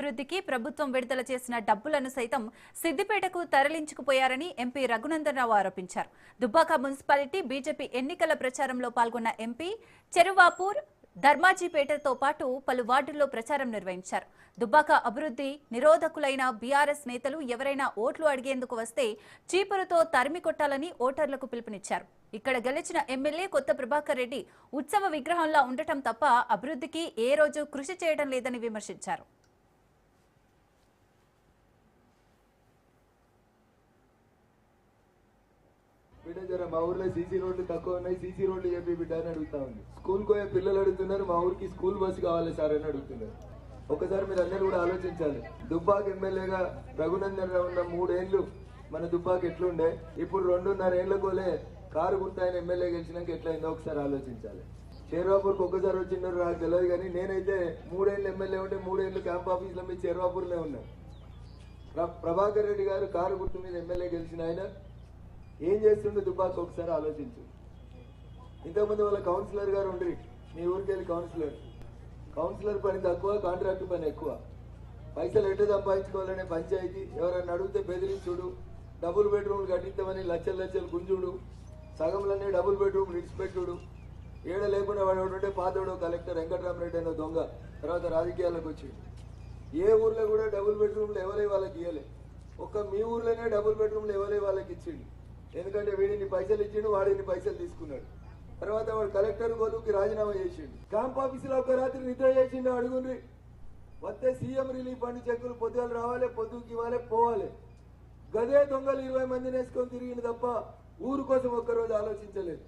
అభివృద్ధికి ప్రభుత్వం విడుదల చేసిన డబ్బులను సైతం సిద్దిపేటకు తరలించుకుపోయారని ఎంపీ రఘునందనరావు ఆరోపించారు. దుబ్బాక మున్సిపాలిటీ బీజేపీ ఎన్నికల ప్రచారంలో పాల్గొన్న ఎంపీ చెరువాపూర్, ధర్మాజీపేటతో పాటు పలు వార్డుల్లో ప్రచారం నిర్వహించారు. దుబ్బాక అభివృద్ధి నిరోధకులైన బీఆర్ఎస్ నేతలు ఎవరైనా ఓట్లు అడిగేందుకు వస్తే చీపురుతో తరిమి కొట్టాలని ఓటర్లకు పిలుపునిచ్చారు. ఇక్కడ గెలిచిన ఎమ్మెల్యే కొత్త ప్రభాకర్ రెడ్డి ఉత్సవ విగ్రహంలా ఉండటం తప్ప అభివృద్ధికి ఏ రోజు కృషి చేయడం లేదని విమర్శించారు. మా ఊర్లో సీసీ రోడ్లు తక్కువ ఉన్నాయి, సీసీ రోడ్లు చెప్పి బిడ్డ అని అడుగుతా ఉంది. స్కూల్ పోయే పిల్లలు అడుగుతున్నారు, మా ఊరికి స్కూల్ బస్సు కావాలి సార్ అని అడుగుతున్నారు. ఒకసారి మీరు అందరూ కూడా ఆలోచించాలి. దుబ్బాక ఎమ్మెల్యేగా రఘునందనరావు ఉన్న 3 ఏళ్ళు మన దుబ్బాక ఎట్లుండే, ఇప్పుడు 2.5 ఏళ్లకోలే కారు గుర్తాయన ఎమ్మెల్యే గెలిచినాక ఎట్లయిందో ఒకసారి ఆలోచించాలి. చేర్వాపూర్కి ఒక్కసారి వచ్చిందో నాకు తెలియదు, కానీ నేనైతే 3 ఏళ్ళు ఎమ్మెల్యే ఉంటే 3 ఏళ్ళు క్యాంప్ ఆఫీస్లో మీ చేర్వాపూర్నే ఉన్నా. ప్రభాకర్ రెడ్డి గారు కారు గుర్తు మీద ఎమ్మెల్యే గెలిచిన ఆయన ఏం చేస్తుండే దుబ్బాక ఒకసారి ఆలోచించు. ఇంతకుముందు వాళ్ళ కౌన్సిలర్ గారు ఉండ్రి, మీ ఊరికి వెళ్ళి కౌన్సిలర్ పని తక్కువ, కాంట్రాక్ట్ పని ఎక్కువ. పైసలు ఎట్టు సంపాదించుకోవాలనే పంచాయతీ, ఎవరన్నా అడిగితే బెదిరించుడు, డబుల్ బెడ్రూమ్లు కట్టించమని లక్షలు గుంజుడు, సగంలోనే డబుల్ బెడ్రూమ్ విడిచిపెట్టుడు, ఏడ లేకుండా వాడు ఉంటే పాతోడు కలెక్టర్ వెంకటరామరెడ్డి అనే దొంగ తర్వాత రాజకీయాలకు వచ్చిండు. ఏ ఊర్లో కూడా డబుల్ బెడ్రూమ్లు ఎవరే వాళ్ళకి ఇవ్వలే, ఒక్క మీ ఊర్లోనే డబుల్ బెడ్రూమ్లు ఎవరే వాళ్ళకి ఇచ్చిండు. ఎందుకంటే వీడిని పైసలు ఇచ్చిండు, వాడిని పైసలు తీసుకున్నాడు. తర్వాత వాడు కలెక్టర్ గోలుకి రాజీనామా చేసిండు. క్యాంప్ ఆఫీసులో ఒక రాత్రి నిద్ర చేసిండు. అడుగుండ్రి, వస్తే సీఎం రిలీఫ్ ఫండ్ చెక్కులు పొద్దులు రావాలి, పొద్దుకి ఇవ్వాలి, పోవాలి. గదే దొంగలు 20 మందిని వేసుకొని తిరిగింది తప్ప ఊరు కోసం ఒక్కరోజు ఆలోచించలేదు.